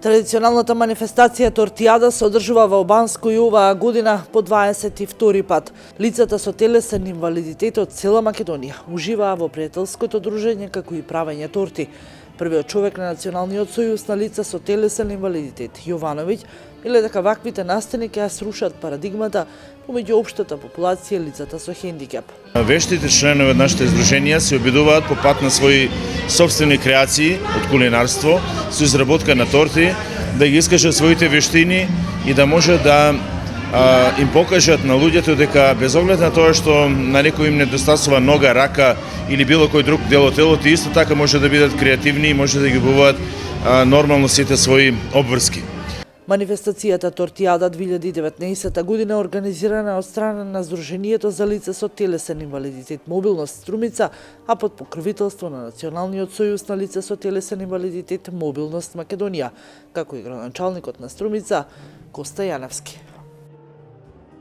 Традиционалната манифестација Тортијада се одржува во Банско и оваа година по 22 пат. Лицата со телесен инвалидитет од цела Македонија уживаа во пријателското дружење како и правење торти. Првиот човек на Националниот сојуз на лица со телесен инвалидитет, Јовановиќ, вели дека ваквите настани ќе ја срушат парадигмата помеѓу општата популација и лицата со хендикеп. Вештите членови од нашите здруженија се обидуваат по пат на своји собствени креации од кулинарство, со изработка на торти, да ги искажат своите вештини и да може да им покажат на луѓето дека без оглед на тоа што на некој им недостасува нога, рака или било кој друг дел од телото, исто така може да бидат креативни и може да ги убават нормално сите своји обврски. Манифестацијата Тортијада 2019 година е организирана од страна на Сдруженијето за лица со телесен инвалидитет Мобилност Струмица, а под покровителство на Националниот сојуз на лица со телесен инвалидитет Мобилност Македонија, како и градоначалникот на Струмица Коста Јаневски.